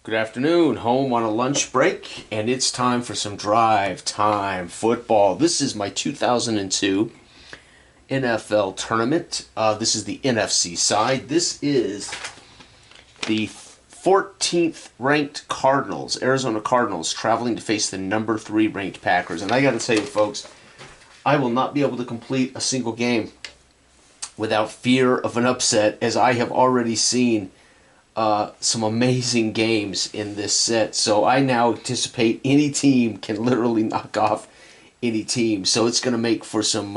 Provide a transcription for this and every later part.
Good afternoon, home on a lunch break, and it's time for some drive time football. This is my 2002 NFL tournament. This is the NFC side. This is the 14th ranked Cardinals, Arizona Cardinals, traveling to face the number 3 ranked Packers. And I got to tell you, folks, I will not be able to complete a single game without fear of an upset, as I have already seen some amazing games in this set. So I now anticipate any team can literally knock off any team. So it's going to make for some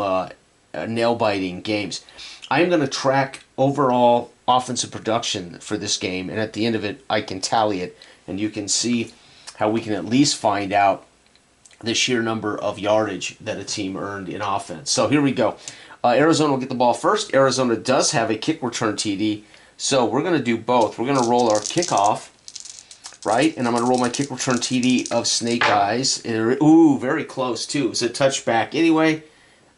nail-biting games. I am going to track overall offensive production for this game, and at the end of it, I can tally it, and you can see how we can at least find out the sheer number of yardage that a team earned in offense. So here we go. Arizona will get the ball first. Arizona does have a kick return TD, so we're going to do both. We're going to roll our kickoff, right? And I'm going to roll my kick return TD of Snake Eyes. Ooh, very close, too. It's a touchback. Anyway,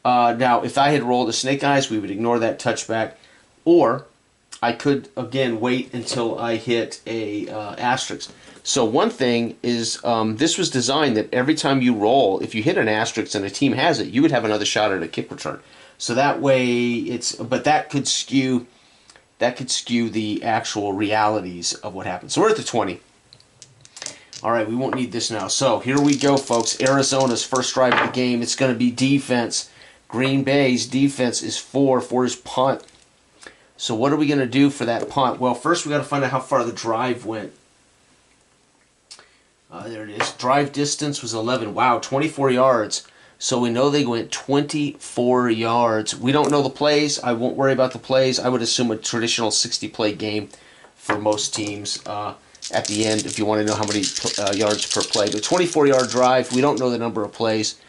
now, if I had rolled a Snake Eyes, we would ignore that touchback. Or I could, again, wait until I hit a asterisk. So one thing is, this was designed that every time you roll, if you hit an asterisk and a team has it, you would have another shot at a kick return. So that way, but that could skew the actual realities of what happens. So we're at the 20. All right, we won't need this now. So here we go, folks. Arizona's first drive of the game. It's going to be defense. Green Bay's defense is 4 for his punt. So what are we going to do for that punt? Well, first we got to find out how far the drive went. There it is. Drive distance was 11. Wow, 24 yards. So we know they went 24 yards. We don't know the plays. I won't worry about the plays. I would assume a traditional 60-play game for most teams at the end, if you want to know how many yards per play. But 24-yard drive, we don't know the number of plays.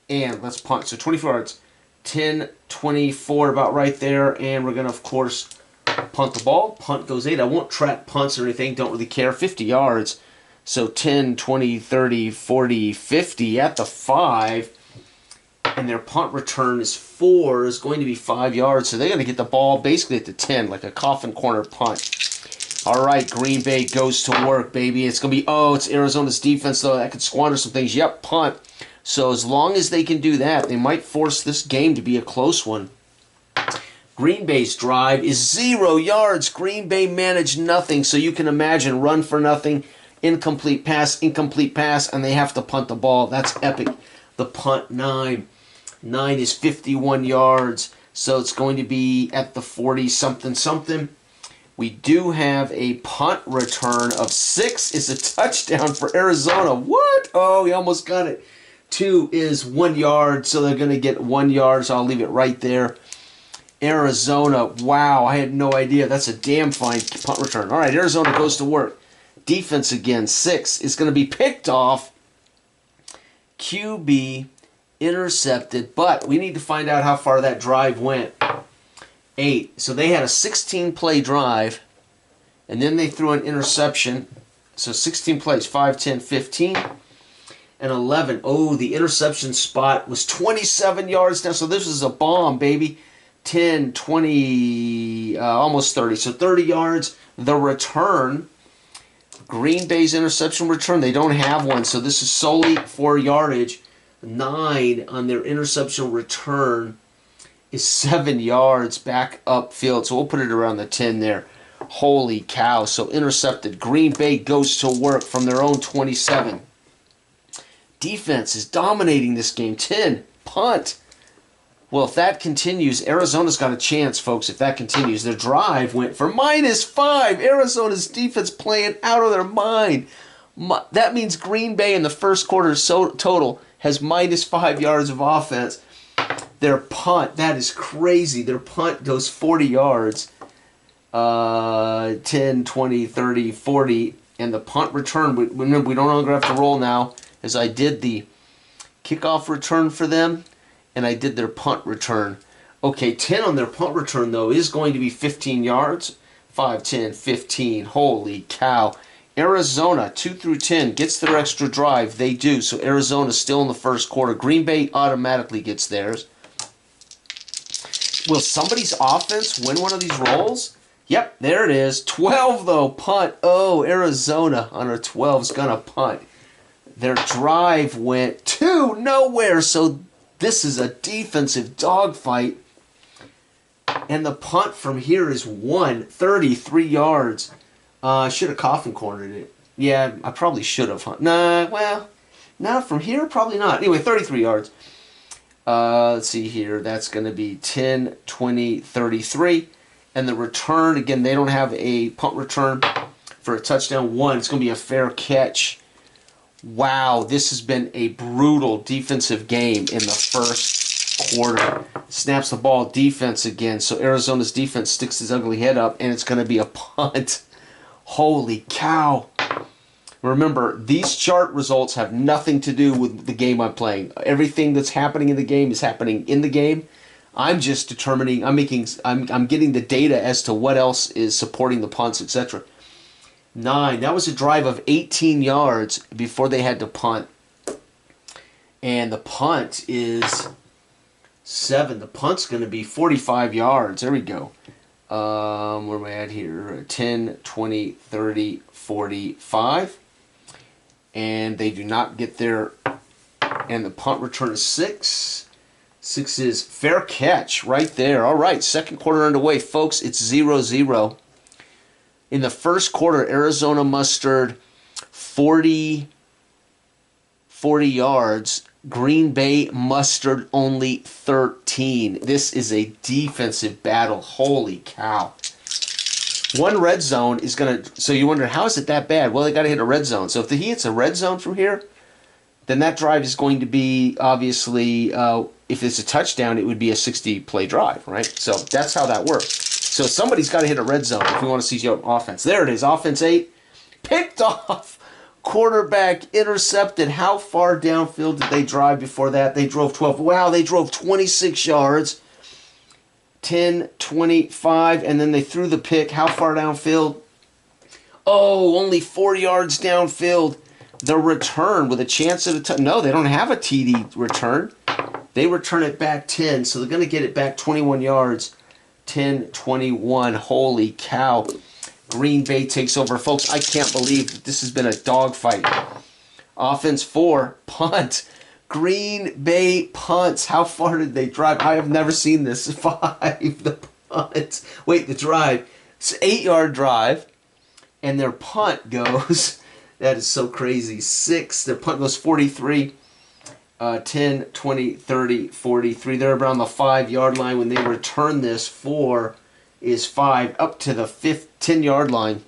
And let's punt. So 24 yards, 10, 24, about right there. And we're going to, of course, punt the ball. Punt goes 8. I won't track punts or anything. Don't really care. 50 yards. So 10, 20, 30, 40, 50 at the 5. And their punt return is 4, is going to be 5 yards. So they're going to get the ball basically at the 10, like a coffin corner punt. All right, Green Bay goes to work, baby. It's going to be, it's Arizona's defense, though. That could squander some things. Yep, punt. So as long as they can do that, they might force this game to be a close one. Green Bay's drive is 0 yards. Green Bay managed nothing. So you can imagine, run for nothing. Incomplete pass, and they have to punt the ball. That's epic. The punt, 9. 9 is 51 yards, so it's going to be at the 40-something. We do have a punt return of 6 is a touchdown for Arizona. What? Oh, he almost got it. 2 is 1 yard, so they're going to get 1 yard, so I'll leave it right there. Arizona, wow, I had no idea. That's a damn fine punt return. All right, Arizona goes to work. Defense again, 6 is going to be picked off. QB intercepted, but we need to find out how far that drive went. 8. So they had a 16-play drive, and then they threw an interception. So 16 plays, 5, 10, 15, and 11. Oh, the interception spot was 27 yards down. So this is a bomb, baby. 10, 20, almost 30. So 30 yards. The return, Green Bay's interception return, they don't have one, so this is solely for yardage. 9 on their interception return is 7 yards back upfield, so we'll put it around the 10 there. Holy cow, so intercepted. Green Bay goes to work from their own 27. Defense is dominating this game. 10, punt. Well, if that continues, Arizona's got a chance, folks. If that continues, their drive went for -5. Arizona's defense playing out of their mind. That means Green Bay in the first quarter total has -5 yards of offense. Their punt, that is crazy. Their punt goes 40 yards. 10, 20, 30, 40. And the punt return, remember, we no longer have to roll now, as I did the kickoff return for them. And I did their punt return. Okay, 10 on their punt return, though, is going to be 15 yards. 5, 10, 15. Holy cow. Arizona, 2 through 10, gets their extra drive. They do. So Arizona's still in the first quarter. Green Bay automatically gets theirs. Will somebody's offense win one of these rolls? Yep, there it is. 12 though, punt. Oh, Arizona on a 12 is going to punt. Their drive went to nowhere, so this is a defensive dogfight. And the punt from here is 133 yards. I should have coffin cornered it. Yeah, I probably should have. Nah, well, not from here, probably not. Anyway, 33 yards. Let's see here. That's going to be 10, 20, 33. And the return, again, they don't have a punt return for a touchdown. 1. It's going to be a fair catch. Wow, this has been a brutal defensive game in the first quarter. Snaps the ball, defense again. So Arizona's defense sticks his ugly head up, and it's going to be a punt. Holy cow. Remember, these chart results have nothing to do with the game I'm playing. Everything that's happening in the game is happening in the game. I'm just determining, I'm getting the data as to what else is supporting the punts, etc. 9. That was a drive of 18 yards before they had to punt. And the punt is 7. The punt's going to be 45 yards. There we go. Where am I at here? 10, 20, 30, 45. And they do not get there. And the punt return is 6. 6 is fair catch right there. All right, second quarter underway. Folks, it's 0-0. In the first quarter, Arizona mustered 40 yards. Green Bay mustered only 13. This is a defensive battle. Holy cow. One red zone is going to... So you wonder, how is it that bad? Well, they got to hit a red zone. So if he hits a red zone from here, then that drive is going to be, obviously, if it's a touchdown, it would be a 60-play drive, right? So that's how that works. So somebody's got to hit a red zone if we want to see your offense. There it is, offense 8. Picked off. Quarterback intercepted. How far downfield did they drive before that? They drove 12. Wow, they drove 26 yards. 10, 25, and then they threw the pick. How far downfield? Oh, only 4 yards downfield. The return with a chance at a no, they don't have a TD return. They return it back 10, so they're going to get it back 21 yards. 10, 21. Holy cow. Green Bay takes over. Folks, I can't believe that this has been a dogfight. Offense 4, punt. Green Bay punts. How far did they drive? I have never seen this. 5, the punt. Wait, the drive. It's an 8-yard drive, and their punt goes, that is so crazy, 6. Their punt goes 43. 10, 20, 30, 43. They're around the 5-yard line. When they return this, 4 is 5 up to the 10-yard line.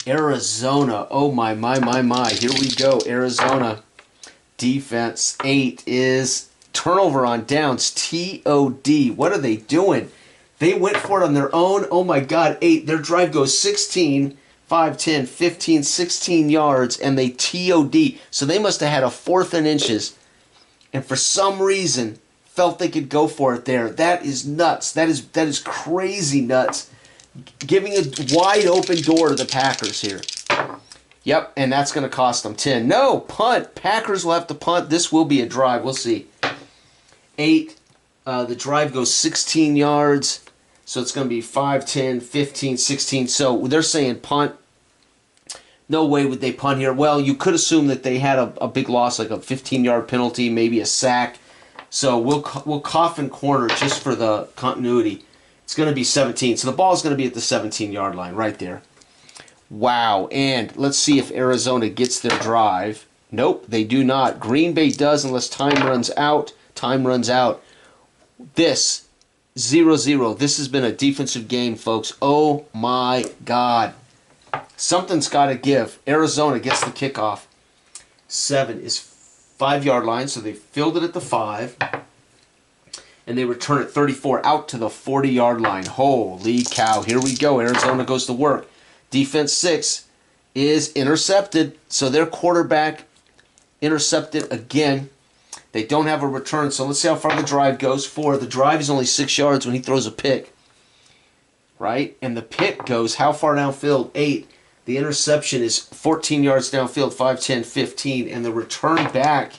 Arizona. Oh, my. Here we go. Arizona defense. 8 is turnover on downs. TOD. What are they doing? They went for it on their own. Oh, my God. 8. Their drive goes 16 5, 10, 15, 16 yards, and they TOD. So they must have had a 4th and inches, and for some reason felt they could go for it there. That is nuts. That is crazy nuts. Giving a wide open door to the Packers here. Yep, and that's going to cost them 10. No, punt. Packers will have to punt. This will be a drive. We'll see. 8. The drive goes 16 yards. So it's going to be 5, 10, 15, 16. So they're saying punt. No way would they punt here. Well, you could assume that they had a big loss, like a 15-yard penalty, maybe a sack. So we'll coffin corner just for the continuity. It's going to be 17. So the ball's going to be at the 17-yard line right there. Wow. And let's see if Arizona gets their drive. Nope, they do not. Green Bay does unless time runs out. Time runs out. This 0-0. This has been a defensive game, folks. Oh, my God. Something's got to give. Arizona gets the kickoff. 7 is 5-yard line, so they filled it at the 5. And they return it 34 out to the 40-yard line. Holy cow. Here we go. Arizona goes to work. Defense 6 is intercepted, so their quarterback intercepted again. They don't have a return, so let's see how far the drive goes. 4. The drive is only 6 yards when he throws a pick. Right? And the pick goes how far downfield? 8. The interception is 14 yards downfield, 5, 10, 15. And the return back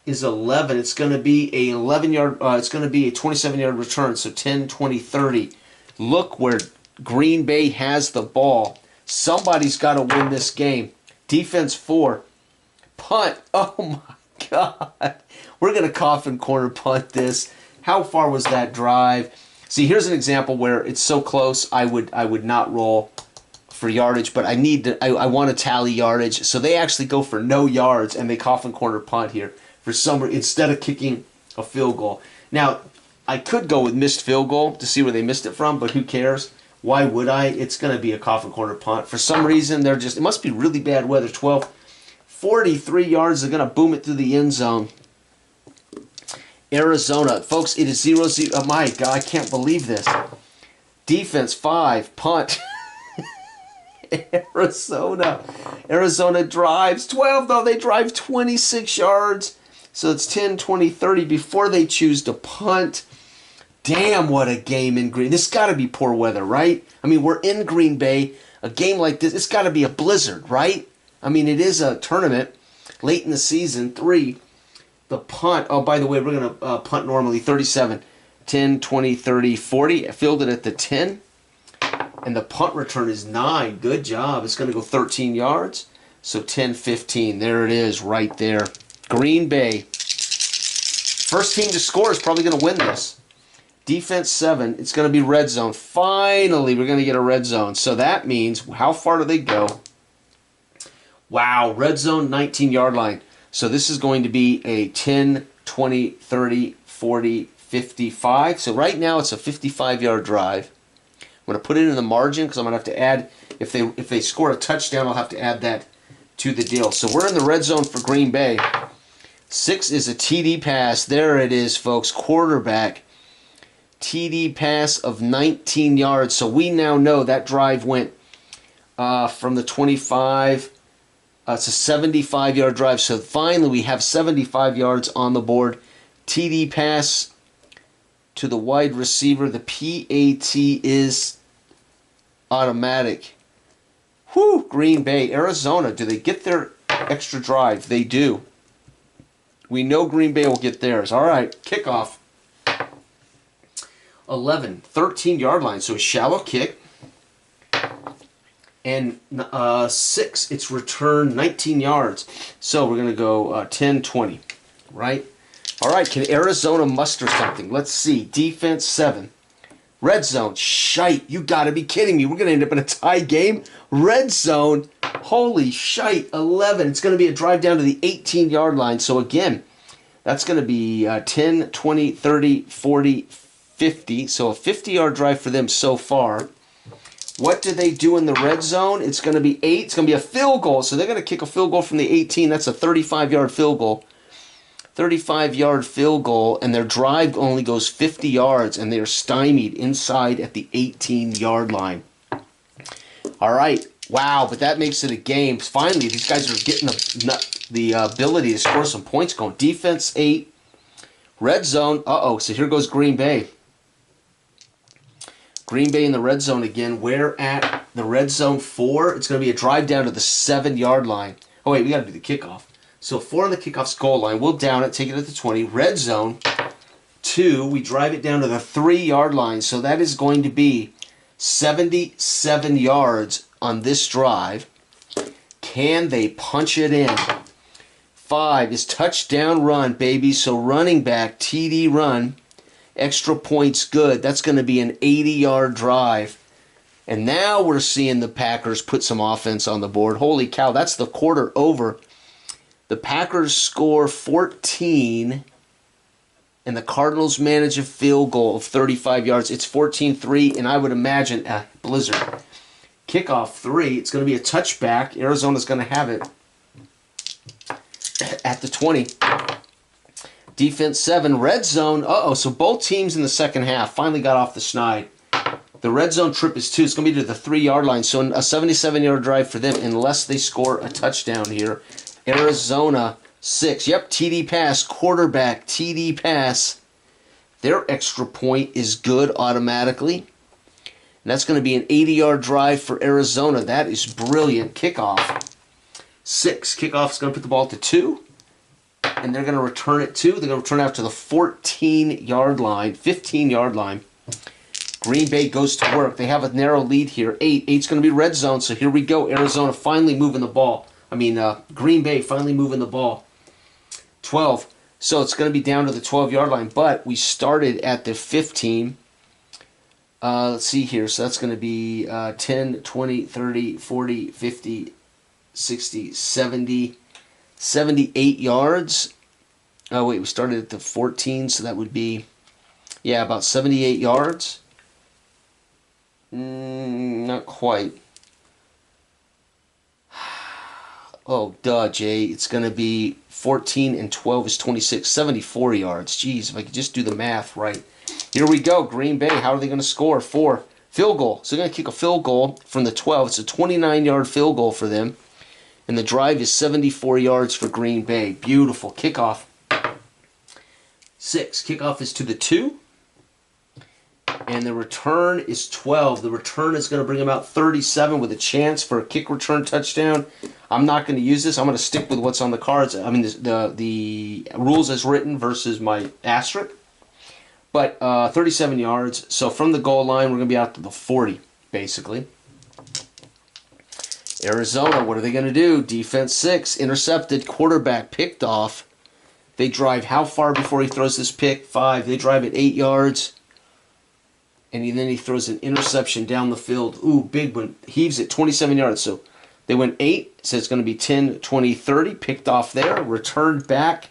is 11. It's going to be a 27-yard return, so 10, 20, 30. Look where Green Bay has the ball. Somebody's got to win this game. Defense 4. Punt. Oh, my God. We're going to coffin corner punt this. How far was that drive? See, here's an example where it's so close, I would not roll for yardage, but I want to tally yardage. So they actually go for no yards, and they coffin corner punt here for some instead of kicking a field goal. Now, I could go with missed field goal to see where they missed it from, but who cares? Why would I? It's going to be a coffin corner punt. For some reason, it must be really bad weather. 43 yards. They're going to boom it through the end zone. Arizona. Folks, it is 0-0. Oh, my God, I can't believe this. Defense 5. Punt. Arizona drives 12. No, they drive 26 yards. So it's 10, 20, 30 before they choose to punt. Damn, what a game in Green. This got to be poor weather, right? I mean, we're in Green Bay. A game like this, it's got to be a blizzard, right? I mean, it is a tournament late in the season. 3. The punt. Oh, by the way, we're going to punt normally 37. 10, 20, 30, 40. I fielded at the 10. And the punt return is 9. Good job. It's going to go 13 yards. So 10, 15. There it is right there. Green Bay. First team to score is probably going to win this. Defense 7. It's going to be red zone. Finally, we're going to get a red zone. So that means, how far do they go? Wow, red zone, 19-yard line. So this is going to be a 10, 20, 30, 40, 55. So right now it's a 55-yard drive. I'm going to put it in the margin because I'm going to have to add, if they score a touchdown, I'll have to add that to the deal. So we're in the red zone for Green Bay. 6 is a TD pass. There it is, folks. Quarterback. TD pass of 19 yards. So we now know that drive went from the 25. It's a 75-yard drive. So finally we have 75 yards on the board. TD pass to the wide receiver. The PAT is automatic. Whew, Green Bay. Arizona, do they get their extra drive? They do. We know Green Bay will get theirs. All right, kickoff. 11, 13-yard line, so a shallow kick. And 6, it's return 19 yards. So we're going to go 10, 20, right? All right, can Arizona muster something? Let's see. Defense 7. Red zone. Shite. You got to be kidding me. We're going to end up in a tie game. Red zone. Holy shite. 11. It's going to be a drive down to the 18-yard line. So again, that's going to be 10, 20, 30, 40, 50. So a 50-yard drive for them so far. What do they do in the red zone? It's going to be 8. It's going to be a field goal. So they're going to kick a field goal from the 18. That's a 35-yard field goal. 35-yard field goal, and their drive only goes 50 yards, and they are stymied inside at the 18-yard line. All right. Wow, but that makes it a game. Finally, these guys are getting the ability to score some points going. Defense 8. Red zone. Uh-oh, so here goes Green Bay. Green Bay in the red zone again. We're at the red zone 4. It's going to be a drive down to the 7-yard line. Oh, wait, we got to do the kickoff. So 4 on the kickoff goal line. We'll down it, take it at the 20. Red zone 2. We drive it down to the 3-yard line. So that is going to be 77 yards on this drive. Can they punch it in? 5 is touchdown run, baby. So running back, TD run. Extra points good. That's going to be an 80-yard drive. And now we're seeing the Packers put some offense on the board. Holy cow, that's the quarter over. The Packers score 14, and the Cardinals manage a field goal of 35 yards. It's 14-3, and I would imagine a blizzard. Kickoff 3. It's going to be a touchback. Arizona's going to have it at the 20. Defense 7. Red zone. Uh-oh, so both teams in the second half finally got off the schneid. The red zone trip is 2. It's going to be to the 3-yard line, so a 77-yard drive for them unless they score a touchdown here. Arizona 6. Yep, TD pass. Quarterback, TD pass. Their extra point is good automatically. And that's going to be an 80-yard drive for Arizona. That is brilliant. Kickoff 6. Kickoff's going to put the ball to 2. And they're going to return it to. They're going to return it out to the 14-yard line, 15-yard line. Green Bay goes to work. They have a narrow lead here. 8. 8's going to be red zone, so here we go. Arizona finally moving the ball. Green Bay finally moving the ball. 12. So it's going to be down to the 12-yard line, but we started at the 15. Let's see here. So that's going to be 10, 20, 30, 40, 50, 60, 70, 78 yards. Oh, wait, we started at the 14, so that would be, yeah, about 78 yards. Not quite. Oh, duh, Jay. It's going to be 14 and 12 is 26, 74 yards. Jeez, if I could just do the math right. Here we go. Green Bay, how are they going to score? 4. Field goal. So they're going to kick a field goal from the 12. It's a 29-yard field goal for them. And the drive is 74 yards for Green Bay. Beautiful. Kickoff. 6. Kickoff is to the 2. And the return is 12. The return is going to bring them out 37 with a chance for a kick return touchdown. I'm not going to use this. I'm going to stick with what's on the cards. I mean, the rules as written versus my asterisk. But 37 yards. So from the goal line, we're going to be out to the 40, basically. Arizona, what are they going to do? Defense 6, intercepted, quarterback picked off. They drive how far before he throws this pick? 5. They drive at 8 yards. And then he throws an interception down the field. Ooh, big one. Heaves it 27 yards. So they went 8. So it's going to be 10, 20, 30. Picked off there. Returned back.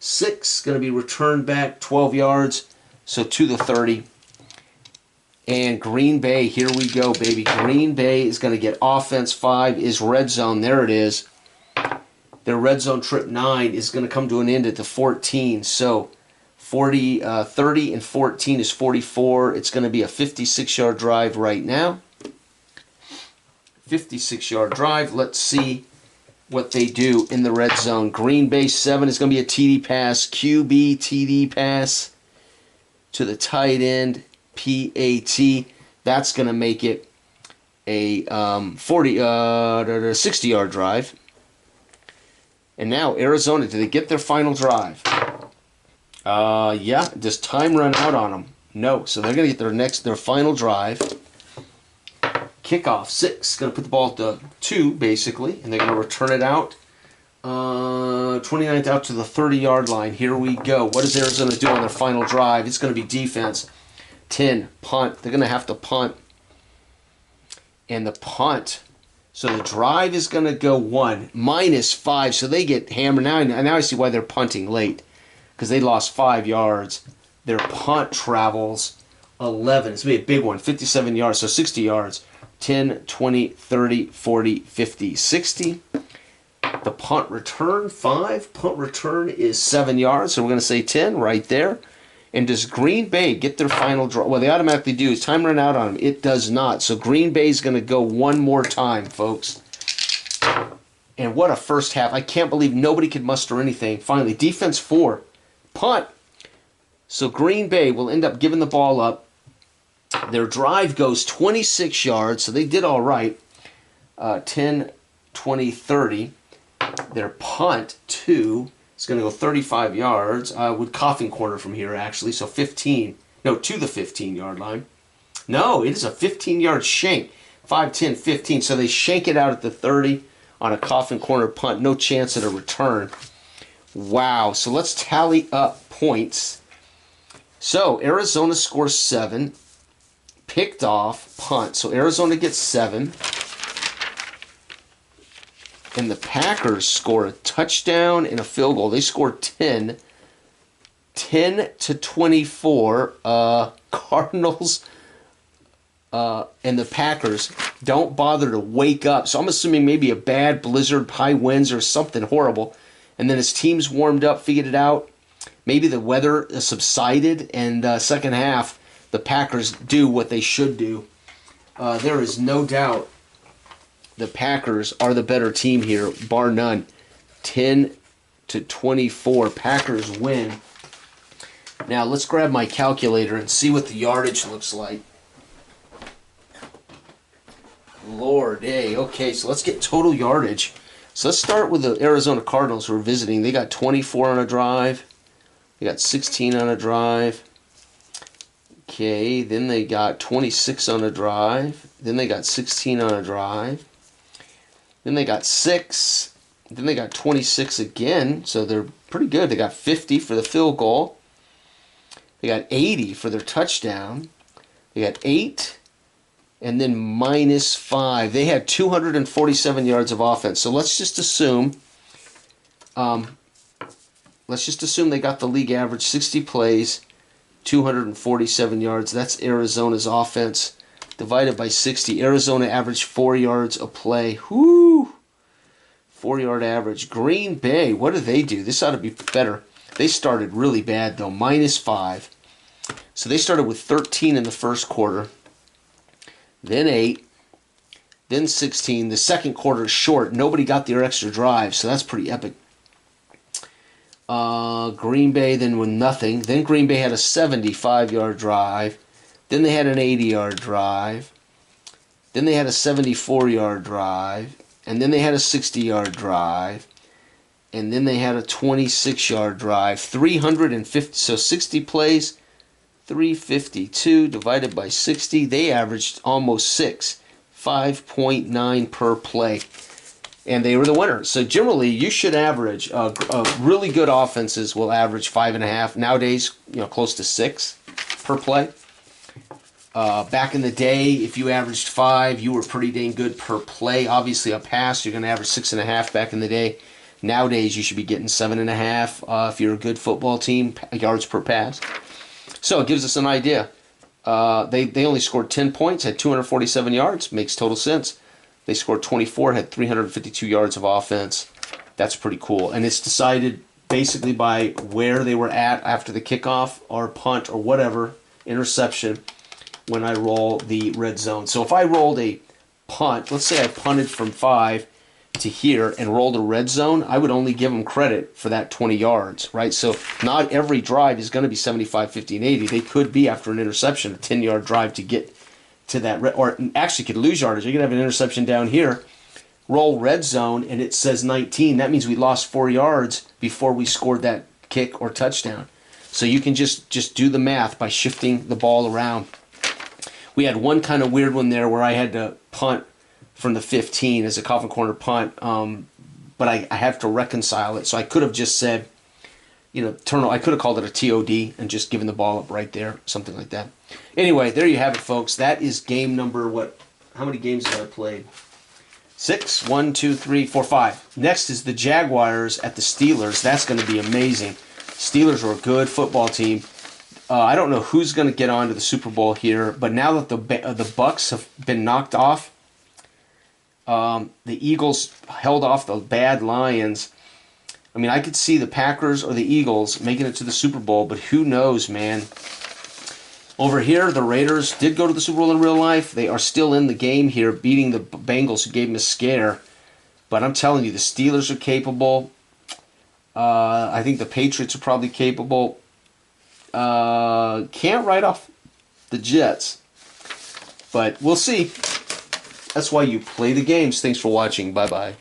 6. Going to be returned back 12 yards. So to the 30. And Green Bay, here we go, baby. Green Bay is going to get offense. 5 is red zone. There it is. Their red zone trip 9 is going to come to an end at the 14. So 30 and 14 is 44. It's going to be a 56-yard drive right now. 56-yard drive. Let's see what they do in the red zone. Green Bay 7 is going to be a TD pass. QB TD pass to the tight end. PAT. That's going to make it a 60-yard drive. And now Arizona, do they get their final drive? Yeah. Does time run out on them? No. So they're going to get their final drive. Kickoff 6. Going to put the ball at the 2 basically, and they're going to return it out. 29th out to the 30-yard line. Here we go. What does Arizona do on their final drive? It's going to be defense. 10, punt. They're going to have to punt. And the punt. So the drive is going to go 1, -5. So they get hammered. Now I see why they're punting late. Because they lost 5 yards. Their punt travels 11. It's going to be a big one. 57 yards. So 60 yards. 10, 20, 30, 40, 50, 60. The punt return, 5. Punt return is 7 yards. So we're going to say 10 right there. And does Green Bay get their final draw? Well, they automatically do. Is time run out on them? It does not. So Green Bay's going to go one more time, folks. And what a first half. I can't believe nobody could muster anything. Finally, defense 4. Punt. So Green Bay will end up giving the ball up. Their drive goes 26 yards, so they did all right. 10, 20, 30. Their punt, 2. It's going to go 35 yards with coffin corner from here, actually. So 15. No, to the 15-yard line. No, it is a 15-yard shank. 5, 10, 15. So they shank it out at the 30 on a coffin corner punt. No chance at a return. Wow. So let's tally up points. So Arizona scores 7. Picked off, punt. So Arizona gets 7. And the Packers score a touchdown and a field goal. They score 10. 10 to 24. Cardinals and the Packers don't bother to wake up. So I'm assuming maybe a bad blizzard, high winds, or something horrible. And then as teams warmed up, figured it out, maybe the weather subsided, and second half, the Packers do what they should do. There is no doubt the Packers are the better team here, bar none. 10 to 24. Packers win. Now let's grab my calculator and see what the yardage looks like. Lord, hey. Okay, so let's get total yardage. So let's start with the Arizona Cardinals who are visiting. They got 24 on a drive. They got 16 on a drive. Okay, then they got 26 on a drive. Then they got 16 on a drive. Then they got 6. Then they got 26 again, so they're pretty good. They got 50 for the field goal. They got 80 for their touchdown. They got 8, and then -5. They had 247 yards of offense. So let's just assume they got the league average, 60 plays, 247 yards. That's Arizona's offense divided by 60. Arizona averaged 4 yards a play. Whoo! 4-yard average. Green Bay, what do they do? This ought to be better. They started really bad, though. -5. So they started with 13 in the first quarter, then 8, then 16. The second quarter is short. Nobody got their extra drive, so that's pretty epic. Green Bay then with nothing. Then Green Bay had a 75-yard drive. Then they had an 80-yard drive. Then they had a 74-yard drive. And then they had a 60-yard drive. And then they had a 26-yard drive. 350, so 60 plays, 352 divided by 60. They averaged almost 6, 5.9 per play. And they were the winner. So generally, you should average, really good offenses will average 5.5. Nowadays, close to 6 per play. Back in the day, if you averaged 5, you were pretty dang good per play. Obviously, a pass, you're going to average 6.5 back in the day. Nowadays, you should be getting 7.5 if you're a good football team, yards per pass. So it gives us an idea. They only scored 10 points, had 247 yards. Makes total sense. They scored 24, had 352 yards of offense. That's pretty cool. And it's decided basically by where they were at after the kickoff or punt or whatever, interception, when I roll the red zone. So if I rolled a punt, let's say I punted from 5 to here and rolled a red zone, I would only give them credit for that 20 yards, right? So not every drive is going to be 75, 50, and 80. They could be, after an interception, a 10-yard drive to get to that, or actually could lose yardage. You could have an interception down here, roll red zone, and it says 19. That means we lost 4 yards before we scored that kick or touchdown. So you can just do the math by shifting the ball around. We had one kind of weird one there where I had to punt from the 15 as a coffin corner punt, but I have to reconcile it. So I could have just said, I could have called it a TOD and just given the ball up right there, something like that. Anyway, there you have it, folks. That is game number, how many games have I played? 6, 1, 2, 3, 4, 5. Next is the Jaguars at the Steelers. That's going to be amazing. Steelers are a good football team. I don't know who's going to get on to the Super Bowl here, but now that the Bucks have been knocked off, the Eagles held off the bad Lions. I mean, I could see the Packers or the Eagles making it to the Super Bowl, but who knows, man. Over here, the Raiders did go to the Super Bowl in real life. They are still in the game here, beating the Bengals, who gave them a scare. But I'm telling you, the Steelers are capable. I think the Patriots are probably capable. Can't write off the Jets. But we'll see. That's why you play the games. Thanks for watching. Bye-bye.